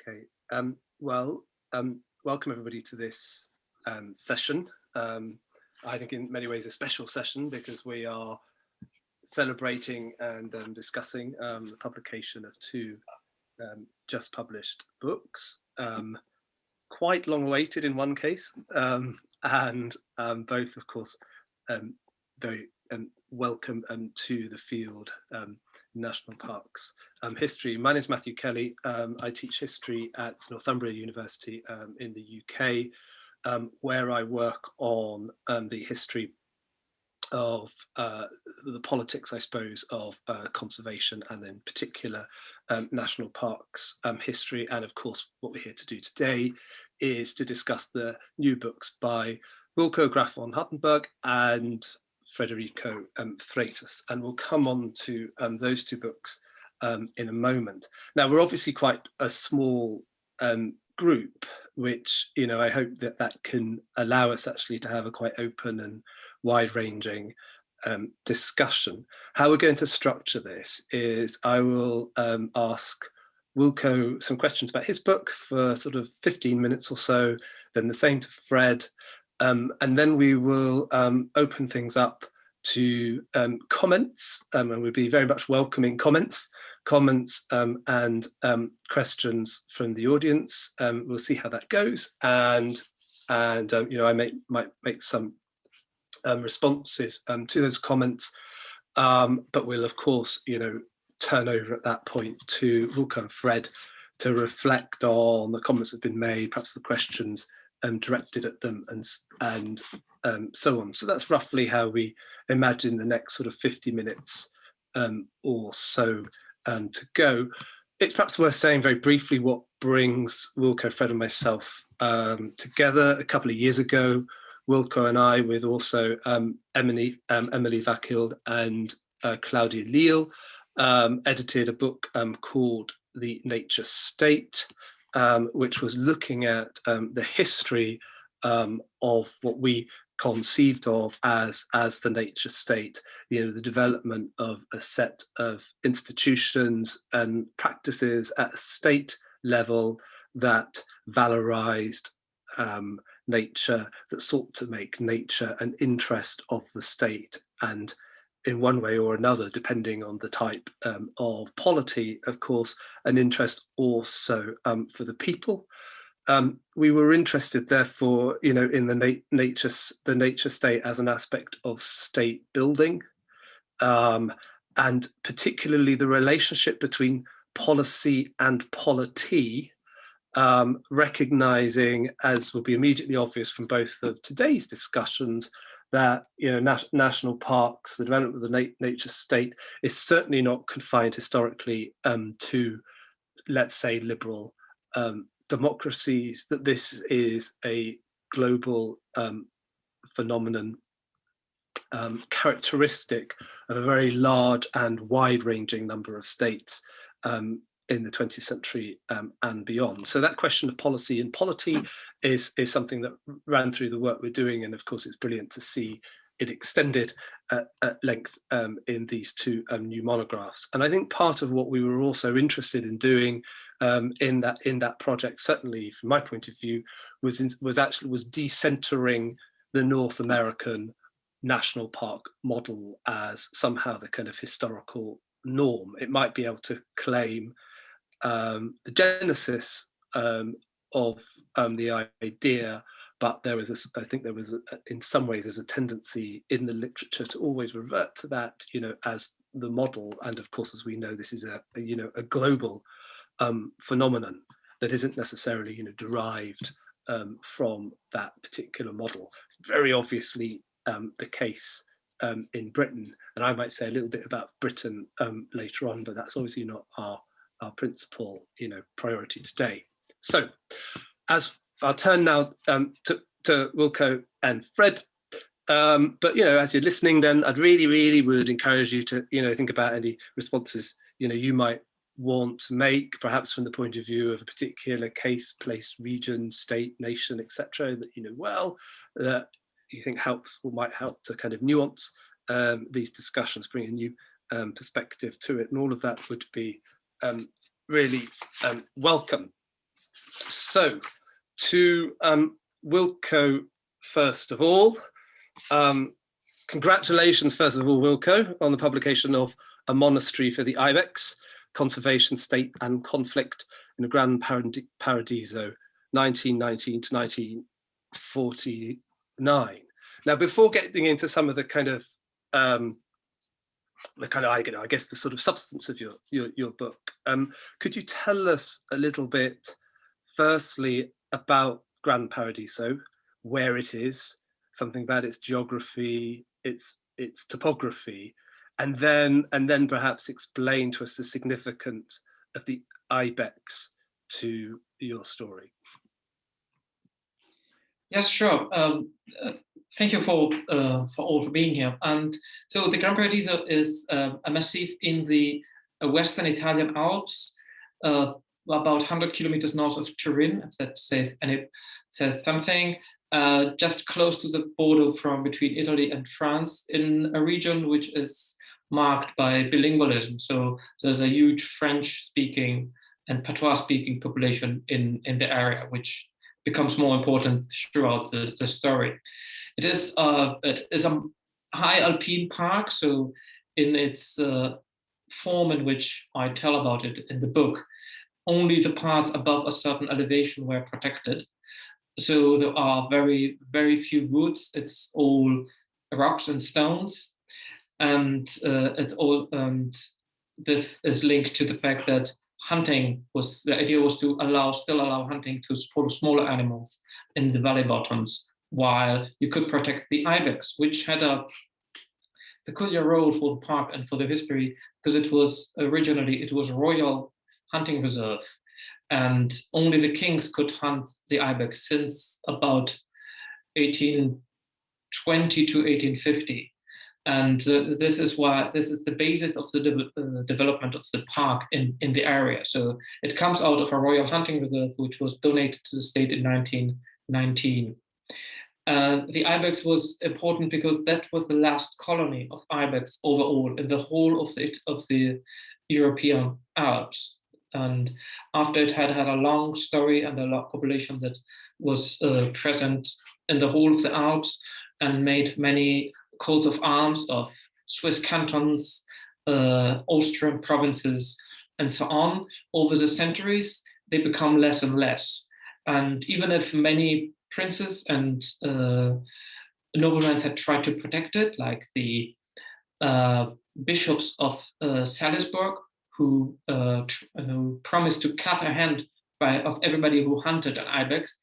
Okay, well, welcome everybody to this session. I think in many ways a special session because we are celebrating and discussing the publication of two just published books, quite long awaited in one case, and both, of course, very welcome to the field. National parks history. My name is Matthew Kelly. I teach history at Northumbria University in the UK, where I work on the history of the politics, I suppose, of conservation and in particular national parks history. And of course, what we're here to do today is to discuss the new books by Wilko Hardenberg and Frederico Freitas, and we'll come on to those two books in a moment. Now, we're obviously quite a small group, which, you know, I hope that can allow us actually to have a quite open and wide-ranging discussion. How we're going to structure this is I will ask Wilko some questions about his book for sort of 15 minutes or so, then the same to Fred, and then we will open things up to comments, and we'll be very much welcoming comments and questions from the audience. We'll see how that goes, and you know, I might make some responses to those comments, but we'll of course, you know, turn over at that point to Wilko and Fred to reflect on the comments that have been made, perhaps the questions directed at them, and so on. So that's roughly how we imagine the next sort of 50 minutes or so to go. It's perhaps worth saying very briefly what brings Wilko, Fred and myself together. A couple of years ago, Wilko and I, with also Emily Vakild and Claudia Leal, edited a book called The Nature State, which was looking at the history of what we conceived of as the nature state, you know, the development of a set of institutions and practices at a state level that valorized nature, that sought to make nature an interest of the state, and in one way or another, depending on the type of polity, of course, an interest also for the people. We were interested, therefore, you know, in the nature state as an aspect of state building, and particularly the relationship between policy and polity, recognizing, as will be immediately obvious from both of today's discussions, that, you know, national parks, the development of the nature state, is certainly not confined historically to, let's say, liberal democracies, that this is a global phenomenon characteristic of a very large and wide-ranging number of states in the 20th century and beyond. So that question of policy and polity is something that ran through the work we're doing, and of course it's brilliant to see it extended at length in these two new monographs. And I think part of what we were also interested in doing in that project, certainly from my point of view, was decentering the North American national park model as somehow the kind of historical norm. It might be able to claim the genesis of the idea, but there was I think there was in some ways there's a tendency in the literature to always revert to that, you know, as the model. And of course, as we know, this is a global phenomenon that isn't necessarily, you know, derived from that particular model. It's very obviously the case in Britain, and I might say a little bit about Britain later on, but that's obviously not our principal, you know, priority today. So, as I'll turn now to Wilko and Fred, but, you know, as you're listening, then I'd really would encourage you to, you know, think about any responses, you know, you might want to make, perhaps from the point of view of a particular case, place, region, state, nation, etc., that, you know, well, that you think helps or might help to kind of nuance these discussions, bring a new perspective to it, and all of that would be really welcome. So, to Wilko, first of all, congratulations, first of all, Wilko, on the publication of A Monastery for the Ibex, Conservation, State and Conflict in the Gran Paradiso, 1919 to 1949. Now, before getting into some of the kind of, I guess the sort of substance of your book, could you tell us a little bit, firstly, about Gran Paradiso, where it is, something about its geography, its topography, and then perhaps explain to us the significance of the Ibex to your story? Yes, sure. Thank you for all for being here. And so the Gran Paradiso is a massif in the western Italian Alps, about 100 kilometers north of Turin, if that says something, just close to the border between Italy and France, in a region which is marked by bilingualism. So there's a huge French-speaking and patois-speaking population in the area, which becomes more important throughout the story. It is a high alpine park, so in its form in which I tell about it in the book, only the parts above a certain elevation were protected. So there are very, very few woods. It's all rocks and stones, and this is linked to the fact that the idea was to still allow hunting for smaller animals in the valley bottoms, while you could protect the ibex, which had a peculiar role for the park and for the history, because it was a royal hunting reserve, and only the kings could hunt the ibex since about 1820 to 1850. And this is the basis of the development of the park in the area. So it comes out of a royal hunting reserve, which was donated to the state in 1919. The ibex was important because that was the last colony of ibex overall in the whole of the European Alps. And after it had a long story and a large population that was present in the whole of the Alps and made many coats of arms of Swiss cantons, Austrian provinces, and so on, over the centuries, they become less and less. And even if many princes and noblemen had tried to protect it, like the bishops of Salisbury, who promised to cut a hand of everybody who hunted an ibex,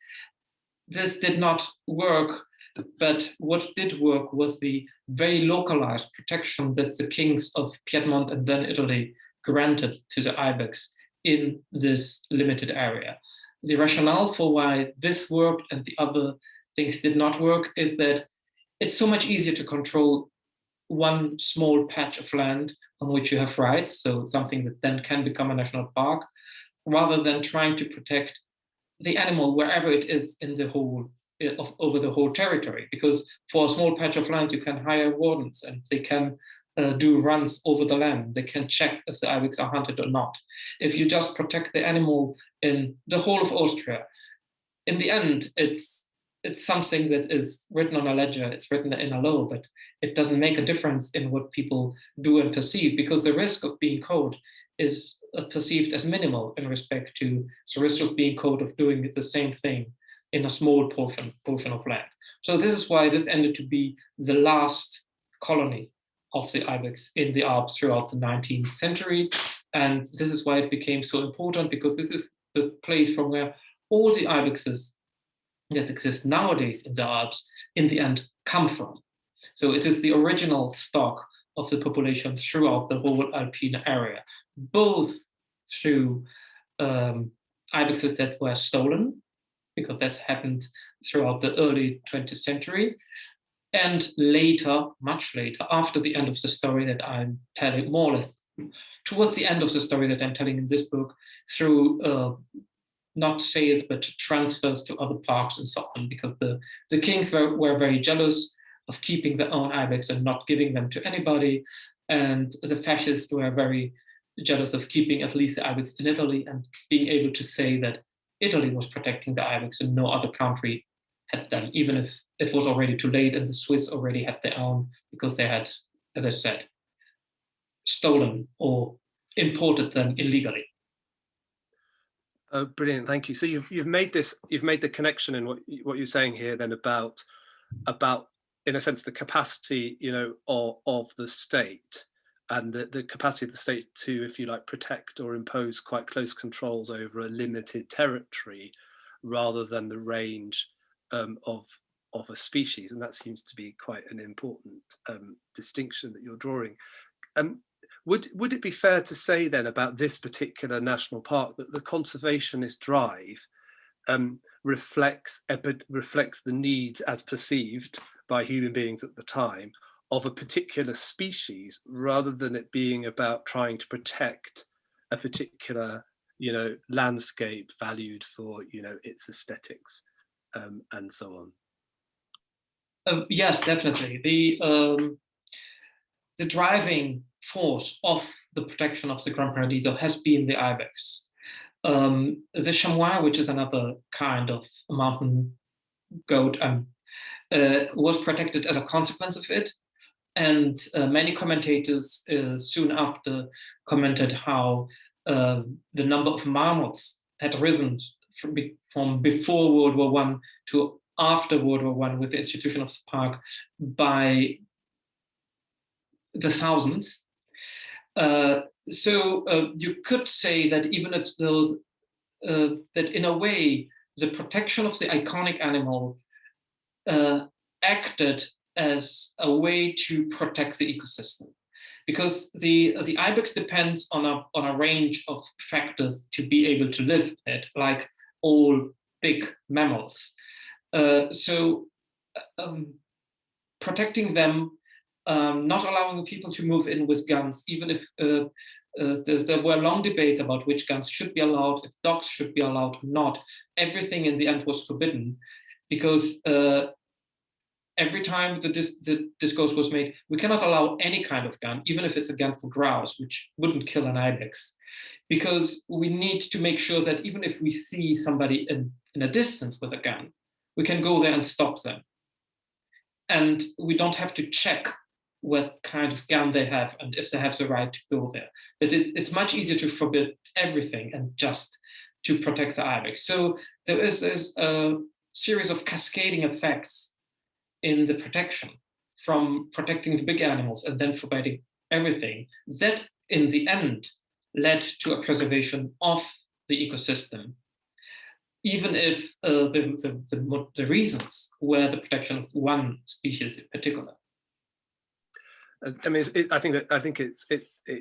this did not work. But what did work was the very localized protection that the kings of Piedmont and then Italy granted to the ibex in this limited area. The rationale for why this worked and the other things did not work is that it's so much easier to control one small patch of land on which you have rights, so something that then can become a national park, rather than trying to protect the animal wherever it is in the whole over the whole territory, because for a small patch of land you can hire wardens and they can do runs over the land. They can check if the ibex are hunted or not. If you just protect the animal in the whole of Austria, in the end it's something that is written on a ledger, it's written in a law, but it doesn't make a difference in what people do and perceive, because the risk of being caught is perceived as minimal in respect to the risk of being caught of doing the same thing in a small portion of land. So this is why this ended to be the last colony of the ibex in the Alps throughout the 19th century. And this is why it became so important, because this is the place from where all the ibexes that exist nowadays in the Alps in the end come from. So it is the original stock of the population throughout the whole alpine area, both through ibexes that were stolen, because that's happened throughout the early 20th century. And later, much later, after the end of the story that I'm telling, more or less, towards the end of the story that I'm telling in this book, through not sales, but transfers to other parks and so on, because the kings were very jealous of keeping their own ibex and not giving them to anybody. And the fascists were very jealous of keeping at least the ibex in Italy and being able to say that Italy was protecting the ibex and no other country had them, even if it was already too late and the Swiss already had their own, because they had, as I said, stolen or imported them illegally. Oh, brilliant! Thank you. So you've made the connection in what you're saying here then about in a sense the capacity, you know, of the state and the capacity of the state to, if you like, protect or impose quite close controls over a limited territory rather than the range of a species, and that seems to be quite an important distinction that you're drawing. Would it be fair to say then about this particular national park that the conservationist drive reflects the needs as perceived by human beings at the time of a particular species, rather than it being about trying to protect a particular, you know, landscape valued for, you know, its aesthetics and so on? Yes, definitely. The driving force of the protection of the Gran Paradiso has been the ibex. The chamois, which is another kind of mountain goat, was protected as a consequence of it. And many commentators soon after commented how the number of marmots had risen from before World War I to after World War I with the institution of the park by the thousands. So you could say that even if those, that in a way, the protection of the iconic animal acted as a way to protect the ecosystem, because the ibex depends on a range of factors to be able to live in it, like all big mammals. So protecting them, not allowing people to move in with guns, even if there were long debates about which guns should be allowed, if dogs should be allowed or not. Everything in the end was forbidden, because every time the discourse was made, we cannot allow any kind of gun, even if it's a gun for grouse, which wouldn't kill an ibex, because we need to make sure that even if we see somebody in a distance with a gun, we can go there and stop them. And we don't have to check what kind of gun they have and if they have the right to go there. But it's much easier to forbid everything and just to protect the ibex. So there's a series of cascading effects in the protection, from protecting the big animals and then forbidding everything, that in the end led to a preservation of the ecosystem, even if the reasons were the protection of one species in particular. I mean, I think it's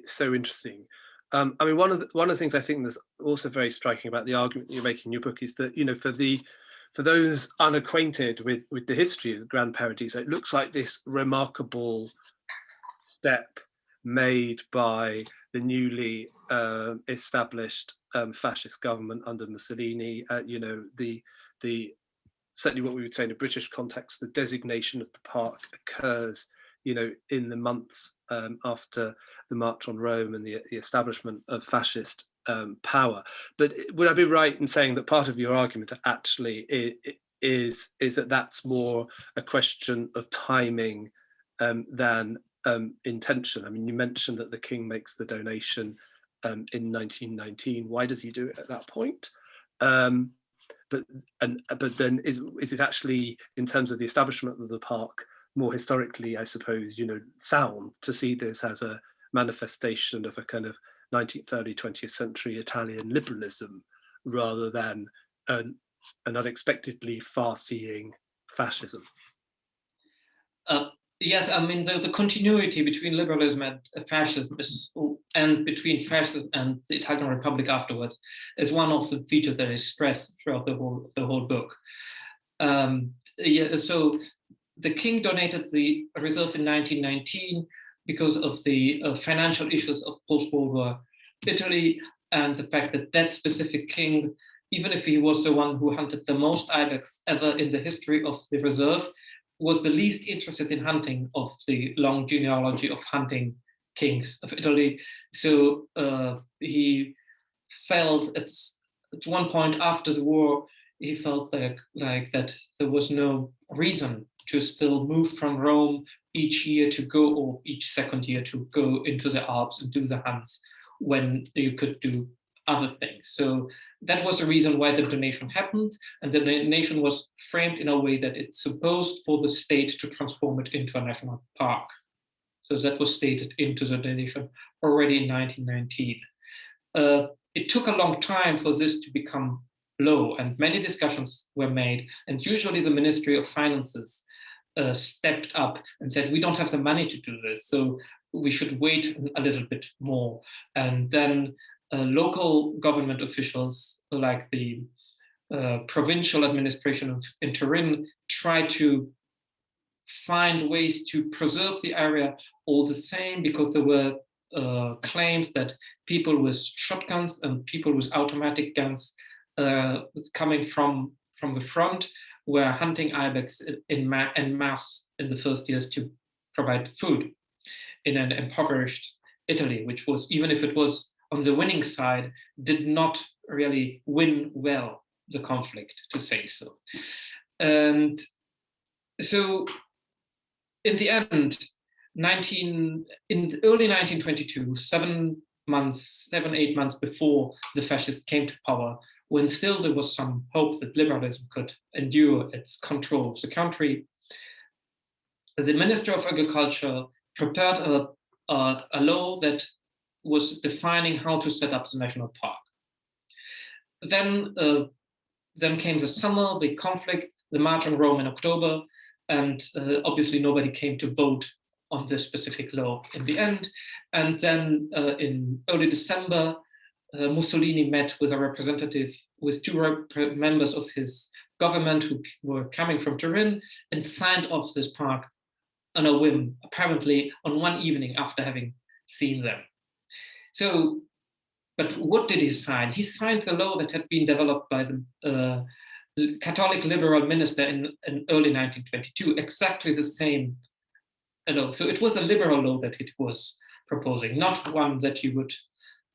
so interesting. I mean, one of the things I think that's also very striking about the argument you make in your book is that, you know, for those unacquainted with the history of the Gran Paradiso, it looks like this remarkable step made by the newly established fascist government under Mussolini. You know, the certainly what we would say in a British context, the designation of the park occurs, you know, in the months after the March on Rome and the establishment of fascist power. But would I be right in saying that part of your argument actually is that that's more a question of timing than intention? I mean, you mentioned that the king makes the donation in 1919. Why does he do it at that point? But then is it actually, in terms of the establishment of the park, more historically, I suppose, you know, sound to see this as a manifestation of a kind of 19th, early 20th century Italian liberalism rather than an unexpectedly far-seeing fascism? Yes, I mean, the continuity between liberalism and fascism and between fascism and the Italian Republic afterwards is one of the features that is stressed throughout the whole book. Yeah, so the king donated the reserve in 1919 because of the financial issues of post-World War Italy, and the fact that that specific king, even if he was the one who hunted the most ibex ever in the history of the reserve, was the least interested in hunting of the long genealogy of hunting kings of Italy. So he felt it's at one point after the war, he felt like that there was no reason to still move from Rome each year to go, or each second year to go into the Alps and do the hunts when you could do other things. So that was the reason why the donation happened. And the donation was framed in a way that it's supposed for the state to transform it into a national park. So that was stated into the donation already in 1919. It took a long time for this to become law, and many discussions were made. And usually the Ministry of Finances stepped up and said, we don't have the money to do this, so we should wait a little bit more. And then local government officials, like the provincial administration in Turin, tried to find ways to preserve the area all the same, because there were claims that people with shotguns and people with automatic guns coming from the front were hunting ibex en masse in the first years to provide food in an impoverished Italy, which was, even if it was on the winning side, did not really win well the conflict, to say so. And so in the end, in early 1922, 7-8 months before the fascists came to power, when still there was some hope that liberalism could endure its control of the country, the Minister of Agriculture prepared a law that was defining how to set up the national park. Then came the summer, the conflict, the March on Rome in October, and obviously nobody came to vote on this specific law in the end. And then in early December, Mussolini met with a representative, with two members of his government who were coming from Turin, and signed off this park on a whim, apparently on one evening after having seen them. So, but what did he sign? He signed the law that had been developed by the Catholic liberal minister in early 1922, exactly the same law. So it was a liberal law that it was proposing, not one that you would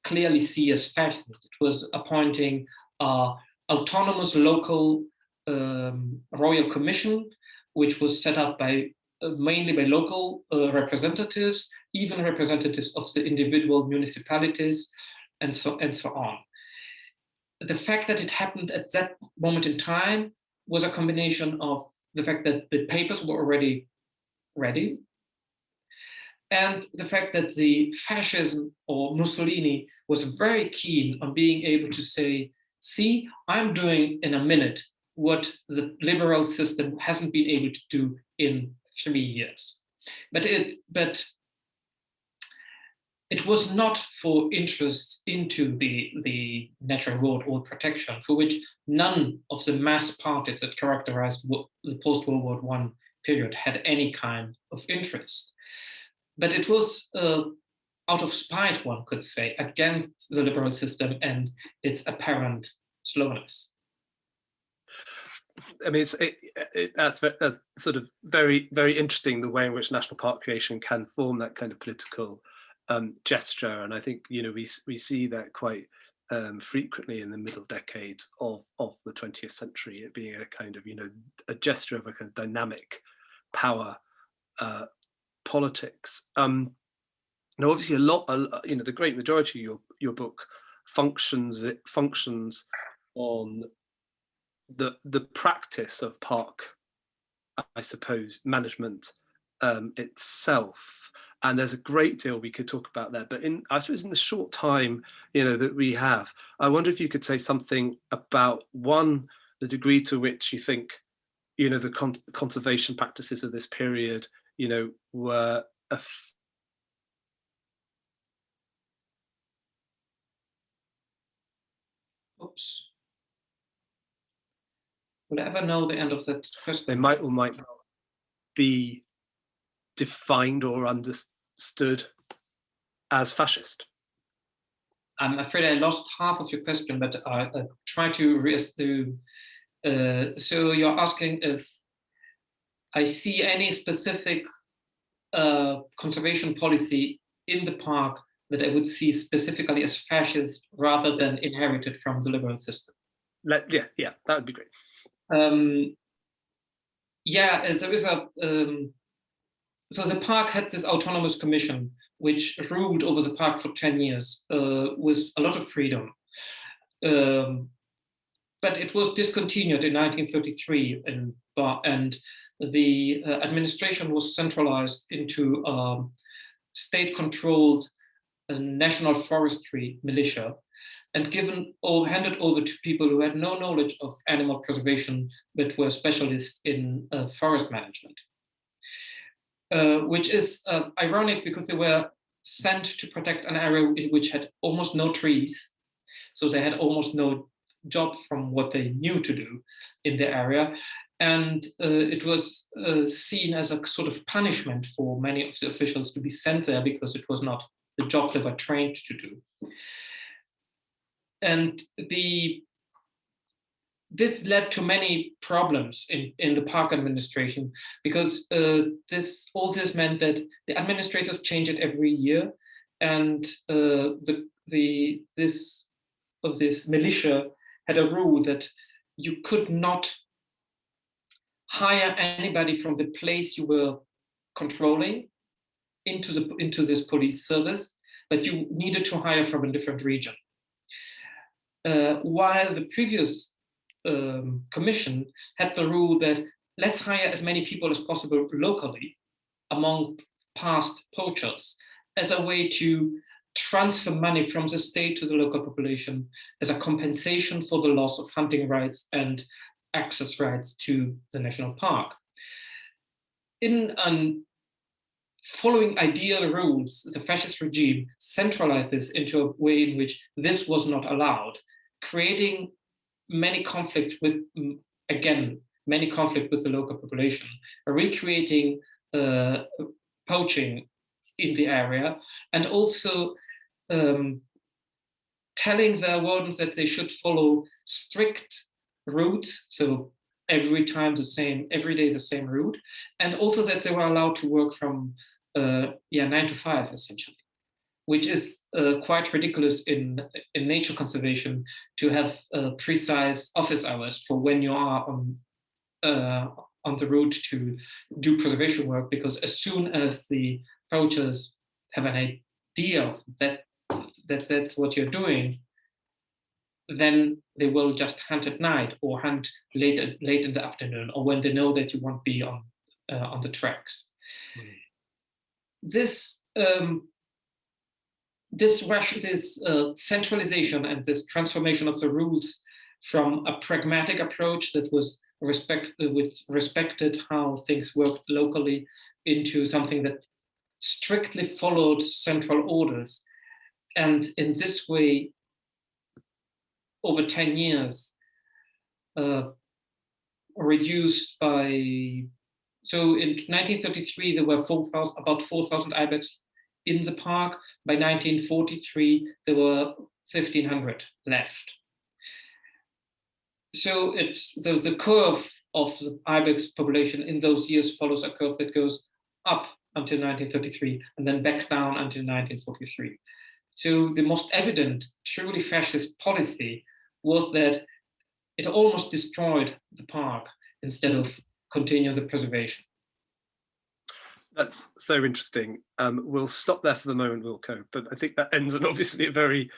clearly see as fascist. It was appointing an autonomous local royal commission, which was set up by mainly by local representatives, even representatives of the individual municipalities, and so on. The fact that it happened at that moment in time was a combination of the fact that the papers were already ready, and the fact that the fascism, or Mussolini, was very keen on being able to say, see, I'm doing in a minute what the liberal system hasn't been able to do in 3 years. But it was not for interest into the natural world or protection, for which none of the mass parties that characterized the post-World War I period had any kind of interest. But it was out of spite, one could say, against the liberal system and its apparent slowness. I mean, that's sort of very, very interesting, the way in which national park creation can form that kind of political gesture. And I think, you know, we see that quite frequently in the middle decades of the 20th century, it being a kind of, you know, a gesture of a kind of dynamic power politics. Now, obviously, you know, the great majority of your book functions on the practice of park, I suppose, management itself. And there's a great deal we could talk about there. But I suppose in the short time, you know, that we have, I wonder if you could say something about, one, the degree to which you think, you know, the conservation practices of this period, you know, were Oops. Will I ever know the end of that question? They might or might not be defined or understood as fascist. I'm afraid I lost half of your question, but I'll try to so you're asking if I see any specific conservation policy in the park that I would see specifically as fascist rather than inherited from the liberal system. Yeah, that would be great. Yeah, there is a so the park had this autonomous commission which ruled over the park for 10 years with a lot of freedom. But it was discontinued in 1933, and the administration was centralized into state-controlled national forestry militia, and given or handed over to people who had no knowledge of animal preservation but were specialists in forest management. Which is ironic because they were sent to protect an area which had almost no trees, so they had almost no job from what they knew to do in the area, and it was seen as a sort of punishment for many of the officials to be sent there because it was not the job they were trained to do. And this led to many problems in the park administration, because all this meant that the administrators change it every year, and this militia had a rule that you could not hire anybody from the place you were controlling into this police service, but you needed to hire from a different region. While the previous commission had the rule that let's hire as many people as possible locally among past poachers as a way to transfer money from the state to the local population as a compensation for the loss of hunting rights and access rights to the national park. In following ideal rules, the fascist regime centralized this into a way in which this was not allowed, creating many conflicts with the local population, recreating poaching in the area, and also telling their wardens that they should follow strict routes, so every day the same route, and also that they were allowed to work from 9 to 5 essentially, which is quite ridiculous in nature conservation to have precise office hours for when you are on the route to do preservation work, because as soon as the poachers have an idea of that's what you're doing, then they will just hunt at night or hunt late in the afternoon, or when they know that you won't be on the tracks. Mm. This centralization and this transformation of the rules from a pragmatic approach that was respected how things worked locally into something that strictly followed central orders, and in this way, over 10 years, reduced by, so in 1933, there were about 4,000 Ibex in the park. By 1943, there were 1,500 left. So the curve of the Ibex population in those years follows a curve that goes up until 1933 and then back down until 1943. So the most evident, truly fascist policy was that it almost destroyed the park instead of continue the preservation. That's so interesting. We'll stop there for the moment, Wilko, but I think that ends on obviously a very,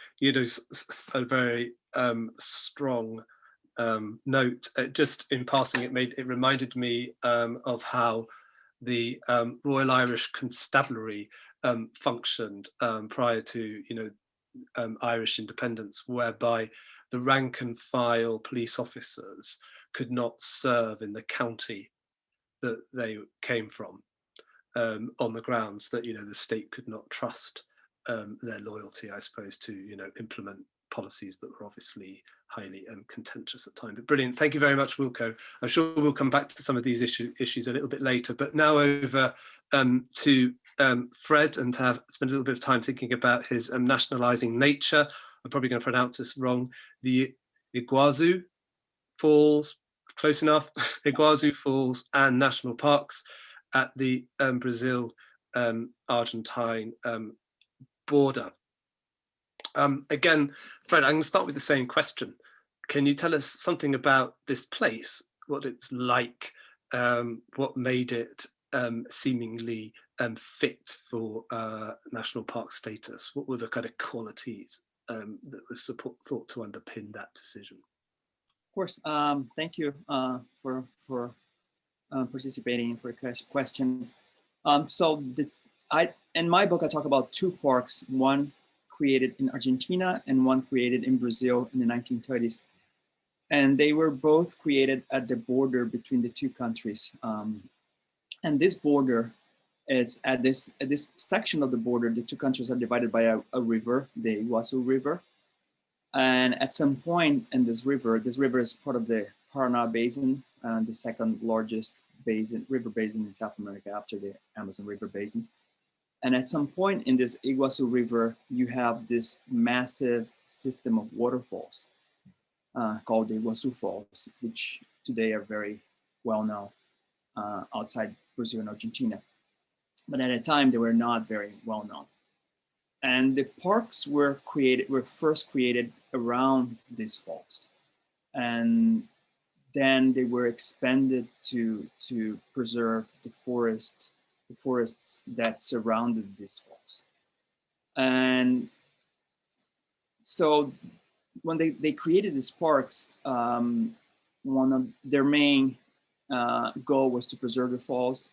strong note. Just in passing, it reminded me of how the Royal Irish Constabulary functioned prior to Irish independence, whereby the rank and file police officers could not serve in the county that they came from, on the grounds that the state could not trust their loyalty, I suppose, to implement policies that were obviously highly contentious at the time. But brilliant, thank you very much, Wilko. I'm sure we'll come back to some of these issues a little bit later. But now over to Fred, and to spend a little bit of time thinking about his nationalizing nature. I'm probably going to pronounce this wrong. The Iguazu Falls, close enough. Iguazu Falls and national parks at the Brazil Argentine border. Again, Fred, I'm going to start with the same question. Can you tell us something about this place, what it's like, what made it seemingly fit for national park status? What were the kind of qualities that was thought to underpin that decision? Of course. Thank you for participating for a question. So in my book, I talk about two parks, one created in Argentina and one created in Brazil in the 1930s. And they were both created at the border between the two countries. And this border is at this section of the border, the two countries are divided by a river, the Iguazu River. And at some point in this river is part of the Paraná Basin, the second largest river basin in South America after the Amazon River Basin. And at some point in this Iguazu River, you have this massive system of waterfalls called the Iguazu Falls, which today are very well known outside Brazil and Argentina. But at the time, they were not very well known. And the parks were first created around these falls. And then they were expanded to preserve the forests that surrounded these falls. And so when they created these parks, one of their main goal was to preserve the falls.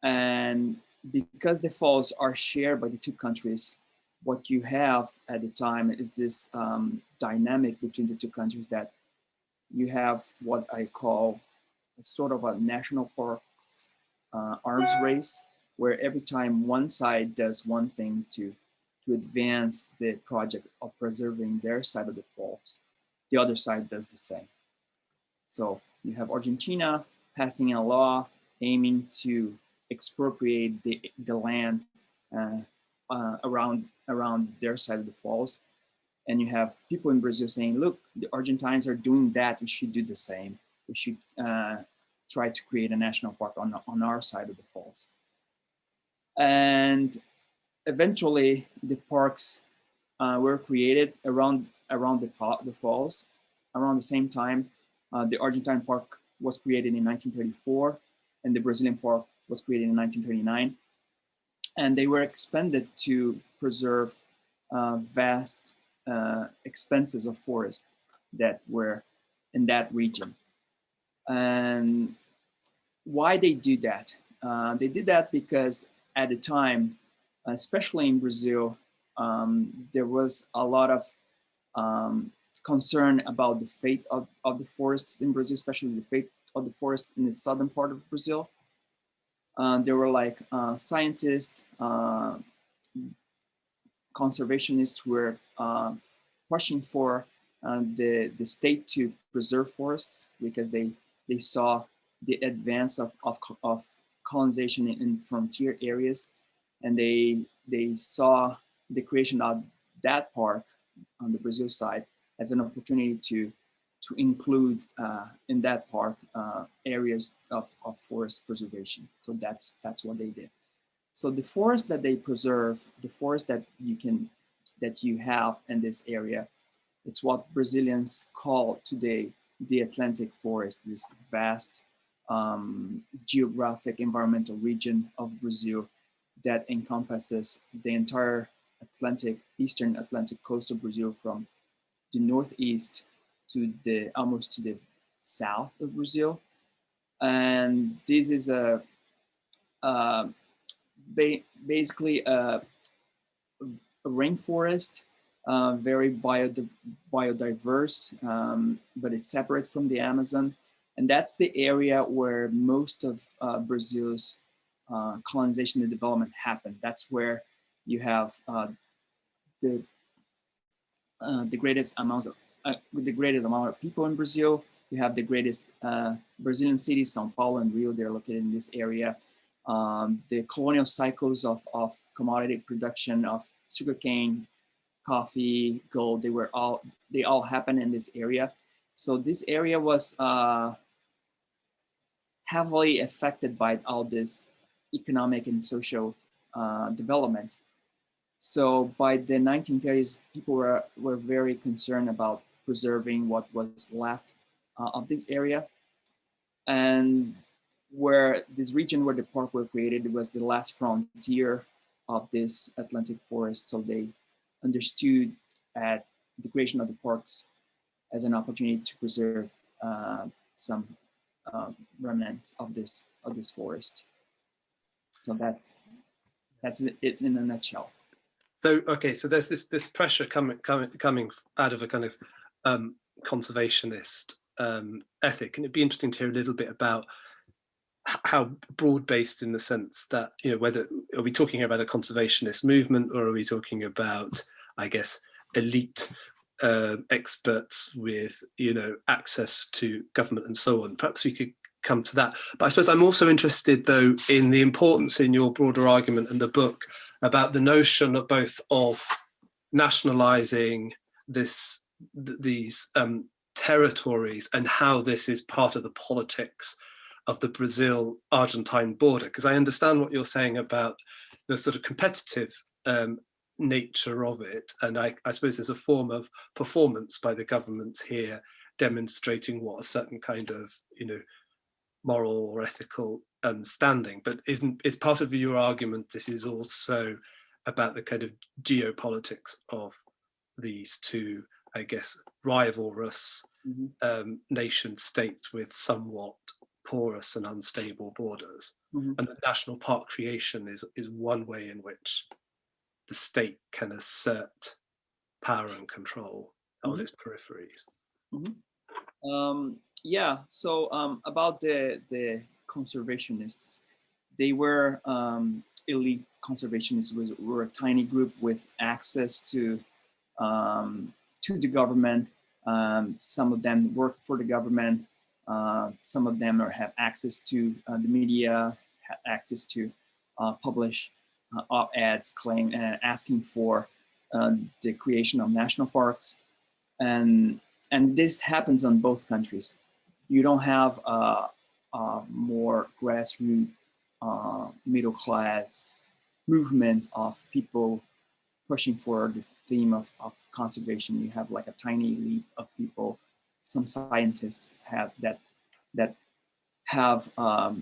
And because the falls are shared by the two countries, what you have at the time is this dynamic between the two countries, that you have what I call a sort of a national parks arms race, where every time one side does one thing to advance the project of preserving their side of the falls, the other side does the same. So you have Argentina passing a law aiming to expropriate the land around their side of the falls. And you have people in Brazil saying, look, the Argentines are doing that, we should do the same. We should try to create a national park on our side of the falls. And eventually the parks were created around the falls. Around the same time, the Argentine park was created in 1934, and the Brazilian park was created in 1939. And they were expanded to preserve vast expanses of forest that were in that region. And why they do that? They did that because at the time, especially in Brazil, there was a lot of concern about the fate of the forests in Brazil, especially the fate of the forest in the southern part of Brazil. There were like scientists, conservationists who were pushing for the state to preserve forests, because they saw the advance of colonization in frontier areas, and they saw the creation of that park on the Brazil side as an opportunity to include in that park areas of forest preservation. So that's what they did. So the forest that they preserve, the forest that you have in this area, it's what Brazilians call today the Atlantic forest, this vast geographic environmental region of Brazil that encompasses the entire eastern Atlantic coast of Brazil, from the northeast to almost to the south of Brazil. And this is basically a rainforest, very biodiverse, but it's separate from the Amazon. And that's the area where most of Brazil's colonization and development happened. That's where you have the greatest amount of people in Brazil. You have the greatest Brazilian cities, São Paulo and Rio. They're located in this area. The colonial cycles of commodity production of sugarcane, coffee, gold, they all happen in this area. So this area was heavily affected by all this economic and social development. So by the 1930s, people were very concerned about preserving what was left of this area. And where this region where the park were created was the last frontier of this Atlantic forest. So they understood at the creation of the parks as an opportunity to preserve some remnants of this forest. So that's it in a nutshell. So okay, so there's this pressure coming out of a kind of conservationist ethic, and it'd be interesting to hear a little bit about how broad-based, in the sense that, you know, whether are we talking about a conservationist movement, or are we talking about, I guess, elite experts with, you know, access to government and so on. Perhaps we could come to that. But I suppose I'm also interested, though, in the importance in your broader argument in the book about the notion of both of nationalizing these territories, and how this is part of the politics of the Brazil-Argentine border. Because I understand what you're saying about the sort of competitive nature of it, and I suppose there's a form of performance by the government here, demonstrating what a certain kind of, you know, moral or ethical standing. But is part of your argument this is also about the kind of geopolitics of these two, I guess, rivalrous nation states with somewhat porous and unstable borders, and the national park creation is one way in which the state can assert power and control on its peripheries. Yeah, so about the conservationists, they were elite conservationists, were a tiny group with access to the government. Some of them worked for the government. Some of them have access to the media, have access to publish op-eds asking for the creation of national parks. And this happens on both countries. You don't have a more grassroots, middle class movement of people pushing for the theme of conservation. You have like a tiny elite of people. Some scientists have that have a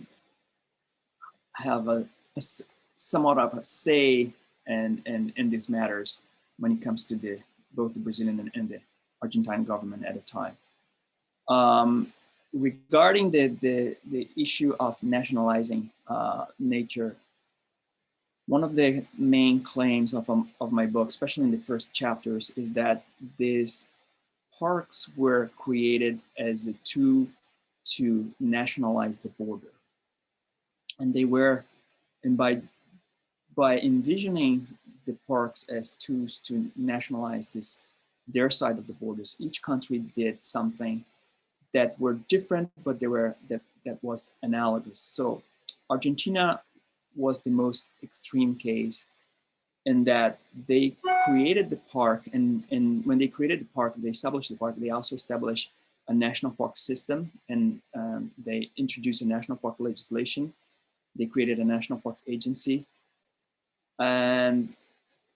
somewhat of a say in these matters when it comes to both the Brazilian and the Argentine government at the time. Regarding the issue of nationalizing nature, one of the main claims of my book, especially in the first chapters, is that these parks were created as a tool to nationalize the border. And they were, and by envisioning the parks as tools to nationalize their side of the borders, each country did something that were different, but that was analogous. So Argentina was the most extreme case in that they created the park, and when they created the park, they established the park, they also established a national park system, and they introduced a national park legislation. They created a national park agency, and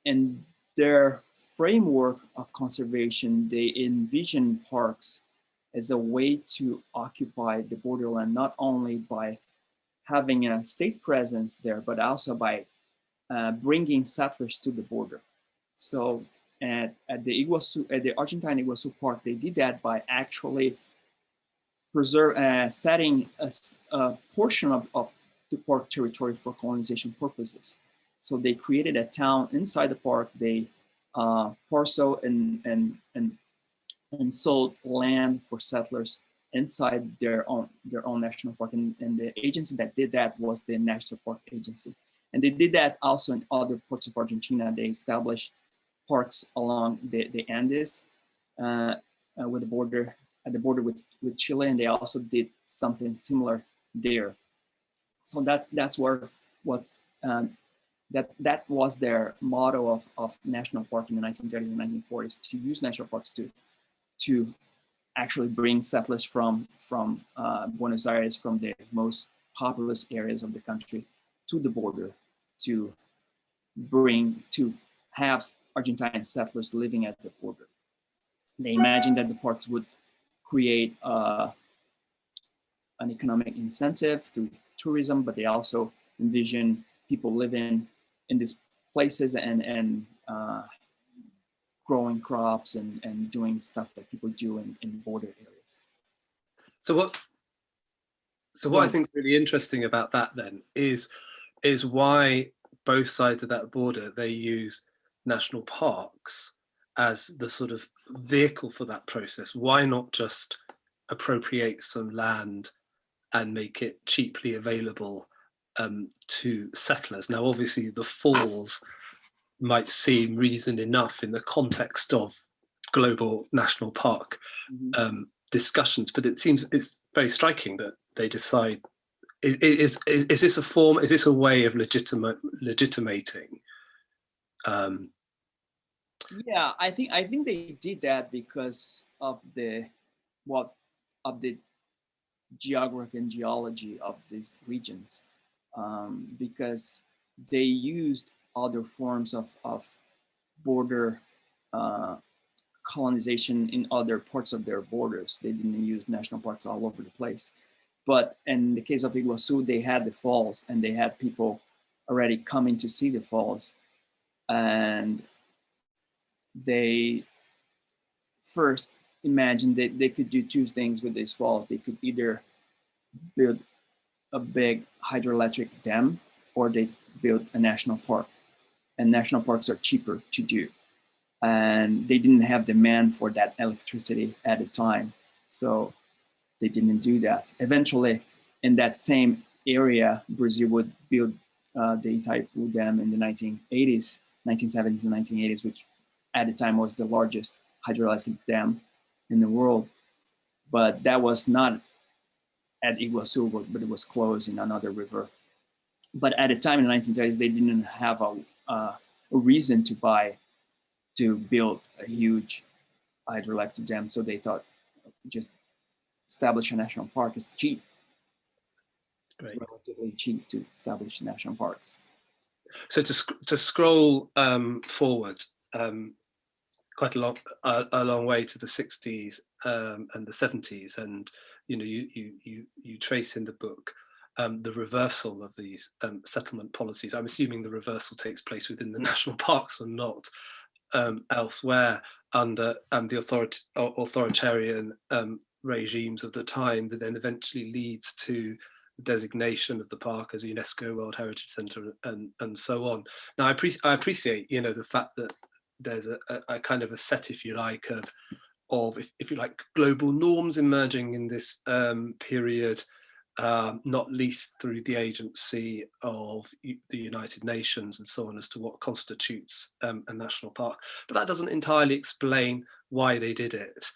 in their framework of conservation, they envision parks as a way to occupy the borderland, not only by having a state presence there, but also by bringing settlers to the border. So at the Argentine Iguazu Park, they did that by actually setting a portion of the park territory for colonization purposes. So they created a town inside the park. They parcel and sold land for settlers inside their own national park, and the agency that did that was the National Park Agency. And they did that also in other parts of Argentina. They established parks along the Andes with the border with Chile, and they also did something similar there. So that was their motto of national park in the 1930s and 1940s, to use national parks to actually bring settlers from Buenos Aires, from the most populous areas of the country, to the border, to have Argentine settlers living at the border. They imagined that the parks would create an economic incentive through tourism, but they also envision people living in these places and growing crops and doing stuff that people do in border areas. So what I think is really interesting about that then is why both sides of that border, they use national parks as the sort of vehicle for that process. Why not just appropriate some land and make it cheaply available to settlers? Now, obviously, the falls might seem reason enough in the context of global national park discussions, but it seems it's very striking that they decide. Is this a form? Is this a way of legitimating? Yeah, I think they did that because of the geography and geology of these regions, because they used other forms of border colonization in other parts of their borders. They didn't use national parks all over the place. But in the case of Iguazu, they had the falls and they had people already coming to see the falls. And they first imagined that they could do two things with these falls. They could either build a big hydroelectric dam or they build a national park. And national parks are cheaper to do. And they didn't have demand for that electricity at the time. So they didn't do that. Eventually, in that same area, Brazil would build the Itaipu Dam in the 1970s and 1980s, which at the time was the largest hydroelectric dam in the world. But that was not at Iguazu, but it was close in another river. But at the time in the 1930s, they didn't have a reason to build a huge hydroelectric dam. So they thought just establish a national park is cheap. It's relatively cheap to establish national parks. So to scroll forward quite a long way to the 60s and the 70s, and you trace in the book the reversal of these settlement policies. I'm assuming the reversal takes place within the national parks and not elsewhere under the authoritarian regimes of the time, that then eventually leads to the designation of the park as a UNESCO World Heritage Centre and so on. Now, I appreciate the fact that there's a kind of a set, if you like, of if you like, global norms emerging in this period, not least through the agency of the United Nations and so on, as to what constitutes a national park. But that doesn't entirely explain why they did it.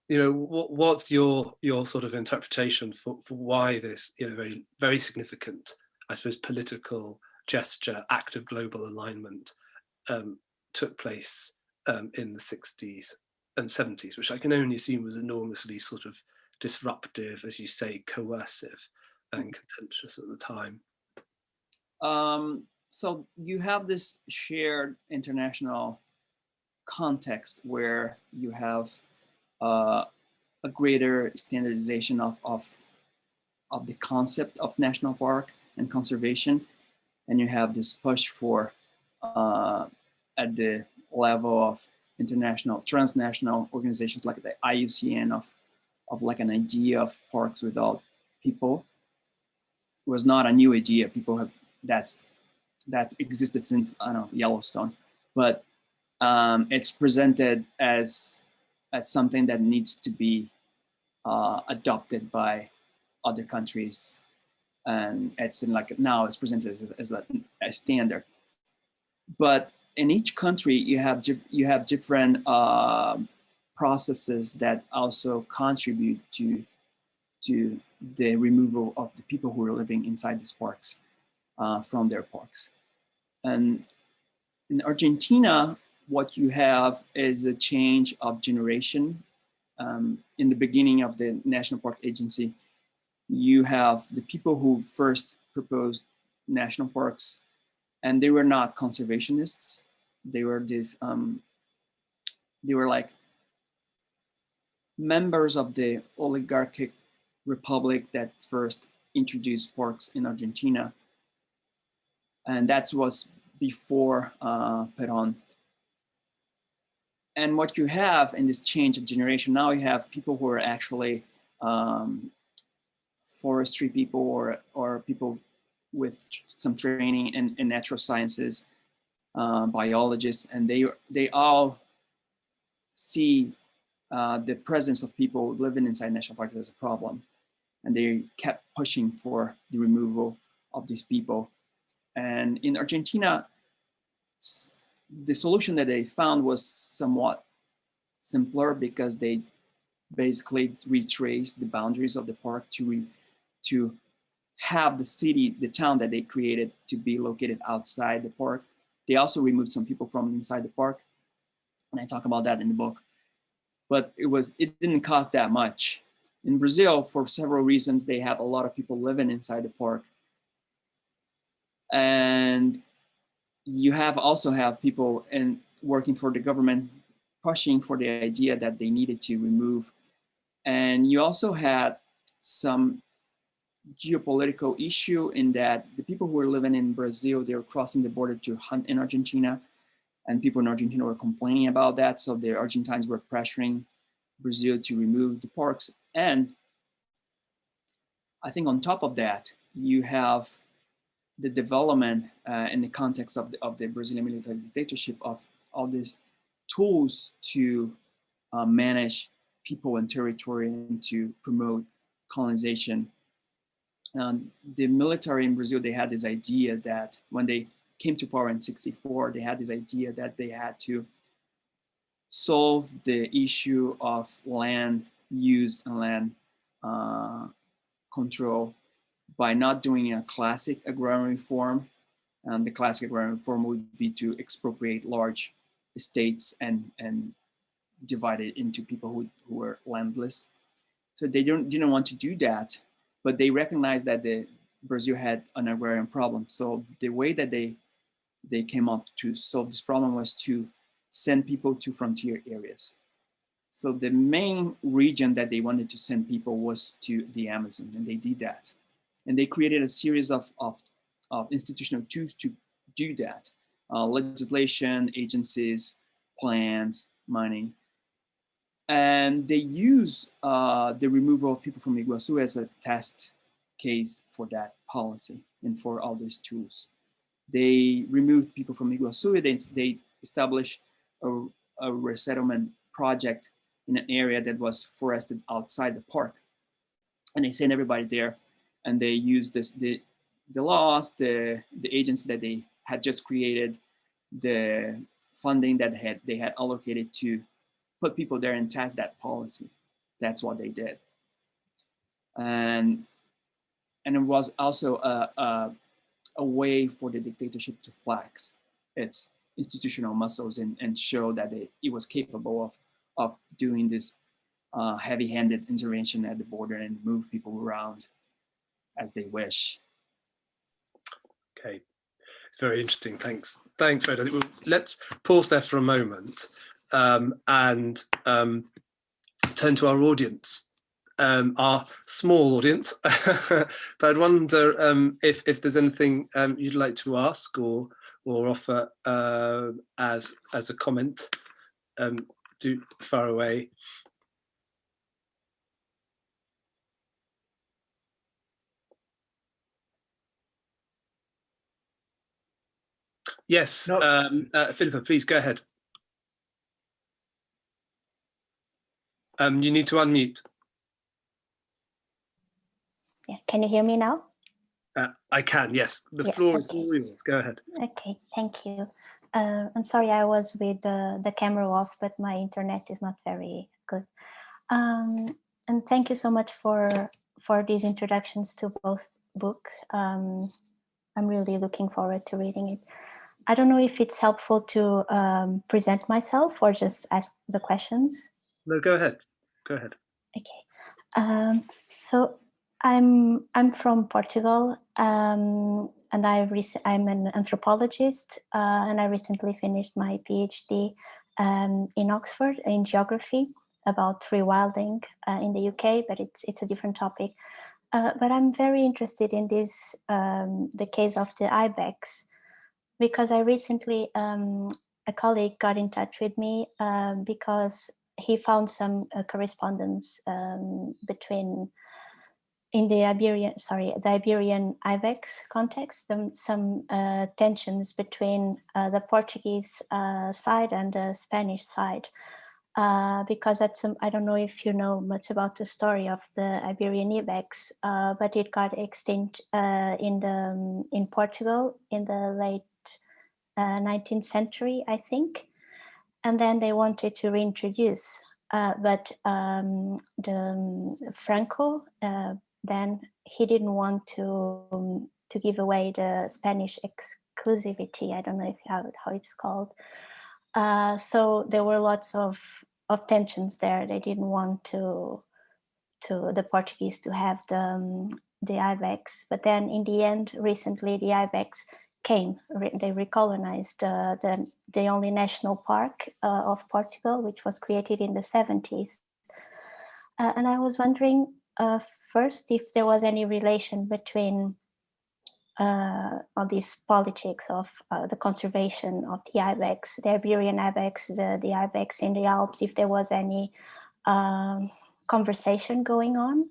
What's your sort of interpretation for why this very, very significant, I suppose, political gesture, act of global alignment took place in the 60s and 70s, which I can only assume was enormously sort of disruptive, as you say, coercive and contentious at the time? So you have this shared international context where you have a greater standardization of the concept of national park and conservation, and you have this push for at the level of transnational organizations like the IUCN of like an idea of parks without people. It was not a new idea. People have that's existed since, I don't know, Yellowstone, but it's presented as something that needs to be adopted by other countries, and now it's presented as a standard. But in each country, you have different processes that also contribute to the removal of the people who are living inside these parks from their parks. And in Argentina, what you have is a change of generation. In the beginning of the National Park Agency, you have the people who first proposed national parks, and they were not conservationists. They were they were like members of the oligarchic republic that first introduced parks in Argentina. And that was before Perón. And what you have in this change of generation, now you have people who are actually forestry people or people with some training in natural sciences, biologists, and they all see the presence of people living inside national parks as a problem. And they kept pushing for the removal of these people. And in Argentina, the solution that they found was somewhat simpler because they basically retraced the boundaries of the park to have the city, the town that they created to be located outside the park. They also removed some people from inside the park. And I talk about that in the book. But it didn't cost that much. In Brazil, for several reasons, they have a lot of people living inside the park. And you also have people working for the government pushing for the idea that they needed to remove. And you also had some geopolitical issue in that the people who were living in Brazil, they were crossing the border to hunt in Argentina, and people in Argentina were complaining about that. So the Argentines were pressuring Brazil to remove the parks. And I think on top of that, you have the development in the context of the Brazilian military dictatorship of all these tools to manage people and territory and to promote colonization. The military in Brazil, they had this idea that when they came to power in '64, they had this idea that they had to solve the issue of land use and land control by not doing a classic agrarian reform. The classic agrarian reform would be to expropriate large estates and divide it into people who were landless. So they didn't want to do that, but they recognized that Brazil had an agrarian problem. So the way that they came up to solve this problem was to send people to frontier areas. So the main region that they wanted to send people was to the Amazon, and they did that. And they created a series of institutional tools to do that. Legislation, agencies, plans, money. And they use the removal of people from Iguazu as a test case for that policy and for all these tools. They removed people from Iguazu. They established a resettlement project in an area that was forested outside the park. And they sent everybody there, and they used the laws, the agency that they had just created, the funding that they had allocated to put people there and test that policy. That's what they did. And it was also a way for the dictatorship to flex its institutional muscles and show that it was capable of doing this heavy-handed intervention at the border and move people around as they wish. Okay, it's very interesting. Thanks, Fred. I think let's pause there for a moment and turn to our audience, our small audience. But I'd wonder if there's anything you'd like to ask or offer as a comment. Do far away. Yes, no. Philippa, please go ahead. You need to unmute. Yeah, can you hear me now? I can, yes. The floor is all yours. Go ahead. Okay, thank you. I'm sorry I was with the camera off, but my internet is not very good. And thank you so much for these introductions to both books. I'm really looking forward to reading it. I don't know if it's helpful to present myself or just ask the questions. No, go ahead. Go ahead. Okay. So I'm from Portugal. and I'm an anthropologist, and I recently finished my PhD in Oxford in geography about rewilding in the UK, but it's a different topic. But I'm very interested in this, the case of the Ibex, because I recently, a colleague got in touch with me because he found some correspondence between, in the Iberian Ibex context, some tensions between the Portuguese side and the Spanish side. Because I don't know if you know much about the story of the Iberian Ibex, but it got extinct in Portugal in the late 19th century, I think. And then they wanted to reintroduce, but Franco, then he didn't want to give away the Spanish exclusivity. I don't know how it's called. So there were lots of tensions there. They didn't want the Portuguese to have the Ibex, but then in the end, recently the Ibex came. They recolonized the only national park of Portugal, which was created in the 70s. And I was wondering first if there was any relation between all these politics of the conservation of the Ibex, the Iberian Ibex, the Ibex in the Alps, if there was any conversation going on.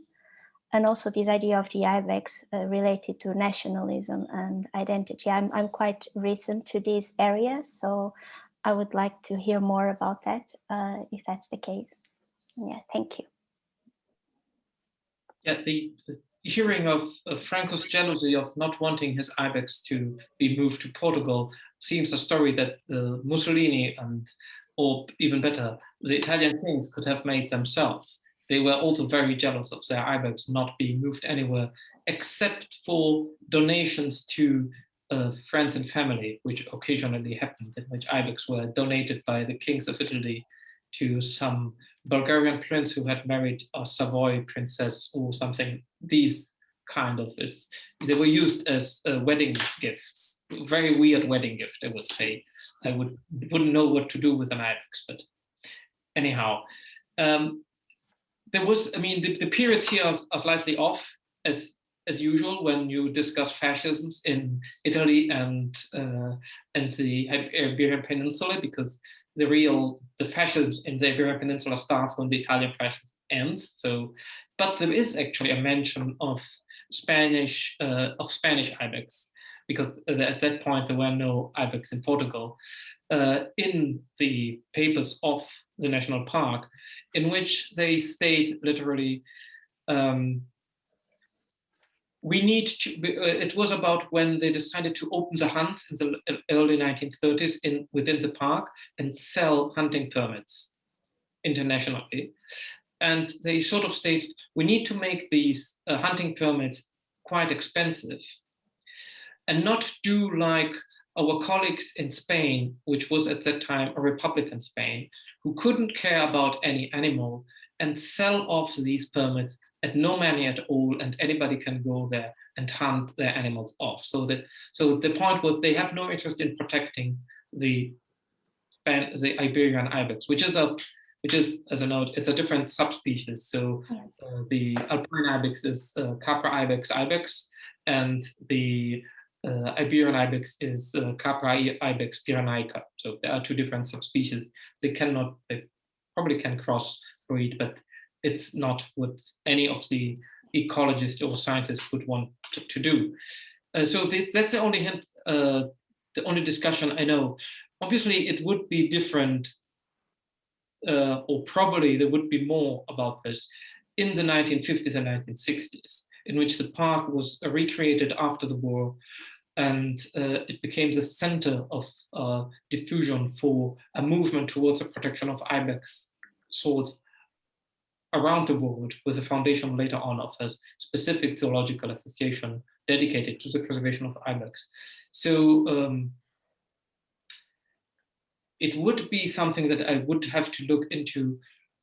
And also this idea of the Ibex related to nationalism and identity. I'm quite recent to these areas, so I would like to hear more about that, if that's the case. Yeah, thank you. Yeah, the hearing of Franco's jealousy of not wanting his Ibex to be moved to Portugal seems a story that Mussolini or even better, the Italian kings could have made themselves. They were also very jealous of their Ibex not being moved anywhere, except for donations to friends and family, which occasionally happened, in which Ibex were donated by the kings of Italy to some Bulgarian prince who had married a Savoy princess or something. These kind of, they were used as wedding gifts, very weird wedding gift, I would say. I wouldn't know what to do with an Ibex, but anyhow. There was, I mean, the periods here are slightly off as usual when you discuss fascisms in Italy and the Iberian Peninsula, because the fascism in the Iberian Peninsula starts when the Italian fascism ends. So, but there is actually a mention of Spanish Ibex, because at that point there were no Ibex in Portugal. In the papers of the national park, in which they state literally, we need to, it was about when they decided to open the hunts in the early 1930s within the park and sell hunting permits internationally. And they sort of state, we need to make these hunting permits quite expensive and not do like our colleagues in Spain, which was at that time a Republican Spain, who couldn't care about any animal and sell off these permits at no money at all, and anybody can go there and hunt their animals off. So the point was they have no interest in protecting the Iberian Ibex, which is as a note, it's a different subspecies. So the Alpine Ibex is Capra ibex, and the Iberian Ibex is Capra ibex piranaica. So there are two different subspecies. They probably can crossbreed, but it's not what any of the ecologists or scientists would want to do. So that's the only hint, the only discussion I know. Obviously, it would be different, or probably there would be more about this in the 1950s and 1960s, in which the park was recreated after the war, and it became the center of diffusion for a movement towards the protection of Ibex swords around the world, with the foundation later on of a specific zoological association dedicated to the preservation of Ibex. So it would be something that I would have to look into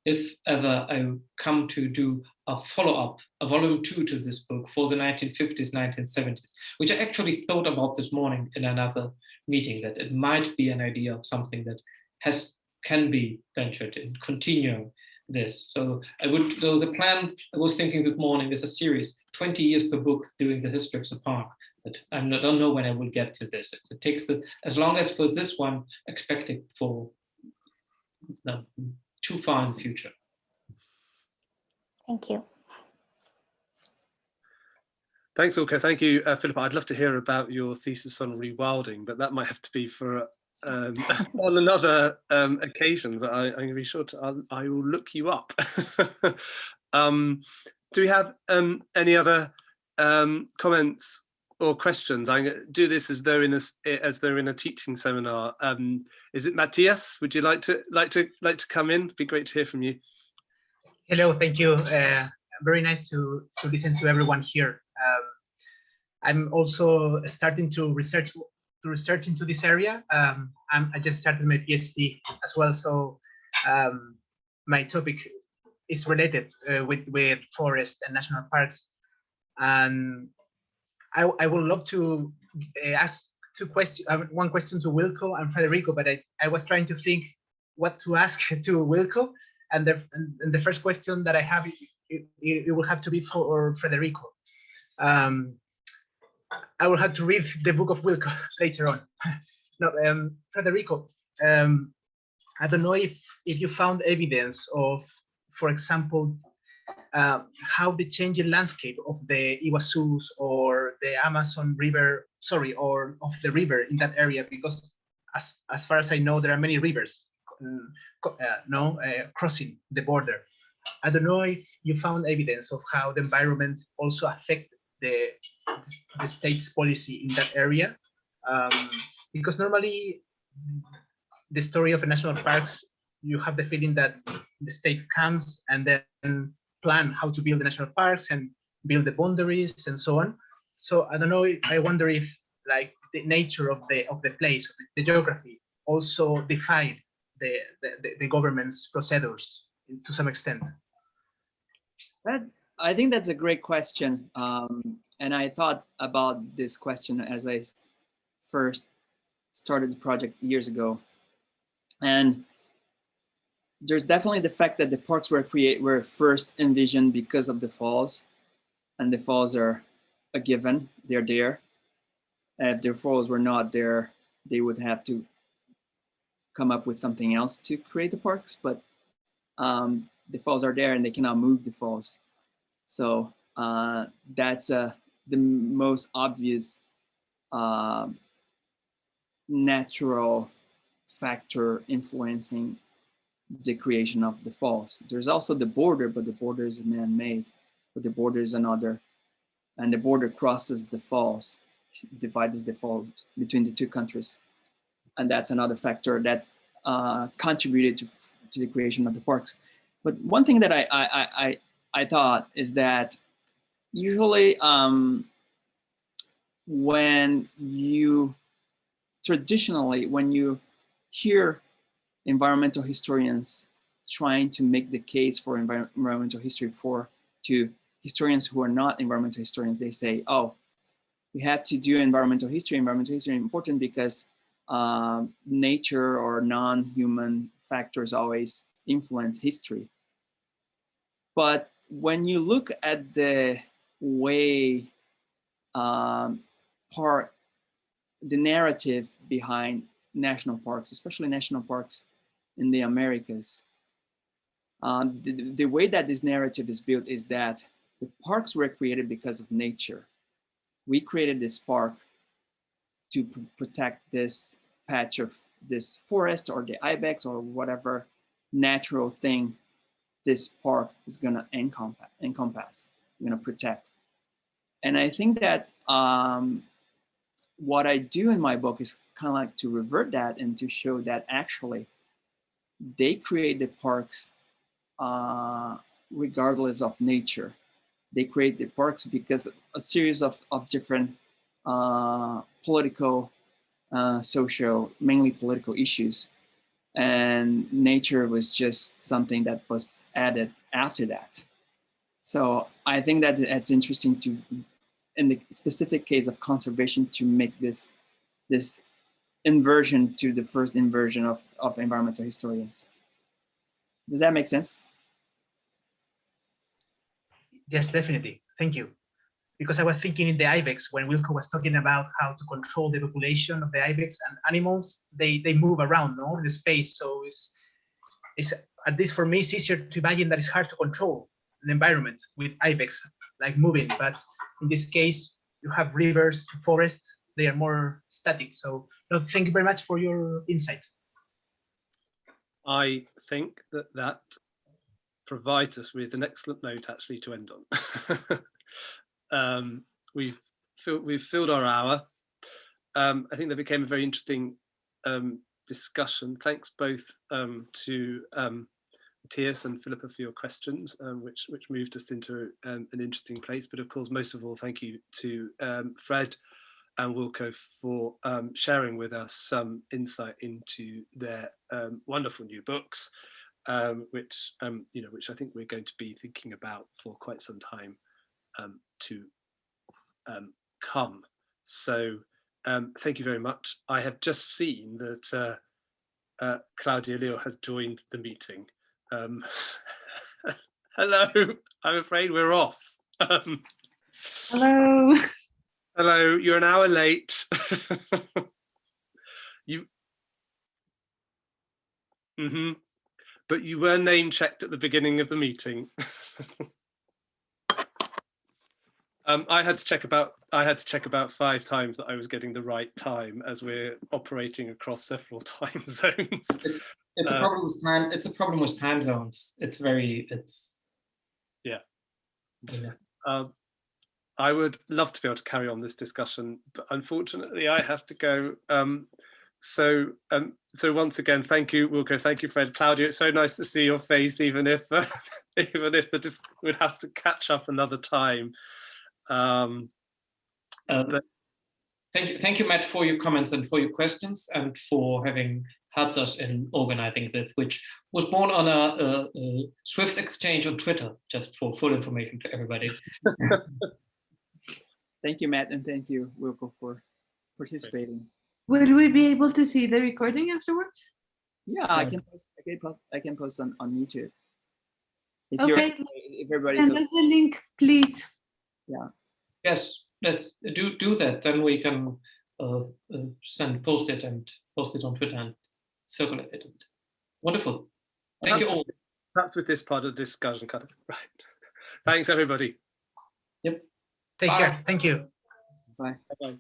if ever I come to do a follow-up, a volume 2 to this book for the 1950s, 1970s, which I actually thought about this morning in another meeting, that it might be an idea of something that can be ventured in continuing this. So the plan I was thinking this morning is a series, 20 years per book, doing the history of the park. But I don't know when I will get to this. If it takes as long as for this one, expect it for too far in the future. Thank you. Thanks, Wilko. Thank you, Philip. I'd love to hear about your thesis on rewilding, but that might have to be for on another occasion. But I'm going to be sure I will look you up. Do we have any other comments or questions? I'm going to do this as though in a teaching seminar. Is it Matthias? Would you like to come in? It'd be great to hear from you. Hello, thank you. Very nice to listen to everyone here. I'm also starting to research into this area. I just started my PhD as well, so my topic is related with forest and national parks. And I would love to ask one question to Wilko and Frederico, but I was trying to think what to ask to Wilko. And the first question that I have, it will have to be for Frederico. I will have to read the book of Wilko later on. No, Frederico, I don't know if you found evidence of, for example, how the changing landscape of the Iguazus or the Amazon River, or of the river in that area, because as far as I know, there are many rivers crossing the border. I don't know if you found evidence of how the environment also affected the state's policy in that area, because normally the story of national parks, you have the feeling that the state comes and then plan how to build the national parks and build the boundaries and so on. So I don't know, I wonder if like the nature of the place, the geography, also defied the government's procedures to some extent. I think that's a great question. And I thought about this question as I first started the project years ago. And there's definitely the fact that the parks were first envisioned because of the falls, and the falls are a given, they're there. If the falls were not there, they would have to come up with something else to create the parks, but the falls are there and they cannot move the falls. So that's the most obvious natural factor influencing the creation of the falls. There's also the border, but the border is man-made, but the border is another, and the border crosses the falls, divides the falls between the two countries. And that's another factor that contributed to the creation of the parks. But one thing that I thought is that usually traditionally, when you hear environmental historians trying to make the case for environmental history to historians who are not environmental historians, they say, oh, we have to do environmental history. Environmental history is important because nature or non-human factors always influence history. But when you look at the way the narrative behind national parks, especially national parks in the Americas, the way that this narrative is built is that the parks were created because of nature. We created this park to protect this patch of this forest or the Ibex or whatever natural thing this park is gonna encompass, gonna protect. And I think that what I do in my book is kind of like to revert that and to show that actually they create the parks regardless of nature. They create the parks because a series of different political, social, mainly political issues and nature was just something that was added after that. So I think that it's interesting to, in the specific case of conservation, to make this inversion to the first inversion of environmental historians. Does that make sense? Yes, definitely. Thank you. Because I was thinking in the Ibex, when Wilko was talking about how to control the population of the Ibex and animals, they move around, no, in the space. So it's at least for me, it's easier to imagine that it's hard to control an environment with Ibex, like moving. But in this case, you have rivers, forests, they are more static. So no, thank you very much for your insight. I think that provides us with an excellent note actually to end on. We've filled our hour. I think that became a very interesting discussion. Thanks both to Matthias and Philippa for your questions, which moved us into an interesting place. But of course, most of all, thank you to Fred and Wilko for sharing with us some insight into their wonderful new books, which I think we're going to be thinking about for quite some time to come. So thank you very much. I have just seen that Claudia Leo has joined the meeting. Hello, I'm afraid we're off. Hello. Hello, you're an hour late. But you were name checked at the beginning of the meeting. I had to check about 5 times that I was getting the right time, as we're operating across several time zones. It's a problem with time. It's a problem with time zones. Yeah. I would love to be able to carry on this discussion, but unfortunately I have to go. So once again, thank you, Wilko. Thank you, Fred. Claudia, it's so nice to see your face, even if we'd have to catch up another time. But thank you, Matt, for your comments and for your questions, and for having helped us in organizing this, which was born on a swift exchange on Twitter, just for full information to everybody. Thank you, Matt, and thank you, Wilko, for participating. Will we be able to see the recording afterwards? Yeah, I can post on YouTube. Okay. If everybody's send us the link, please. Yeah. Yes, let's do that. Then we can post it on Twitter and circulate it. Wonderful. Thank you all. Perhaps with this part of the discussion, kind of right. Thanks, everybody. Yep. Take care. Thank you. Bye. Bye.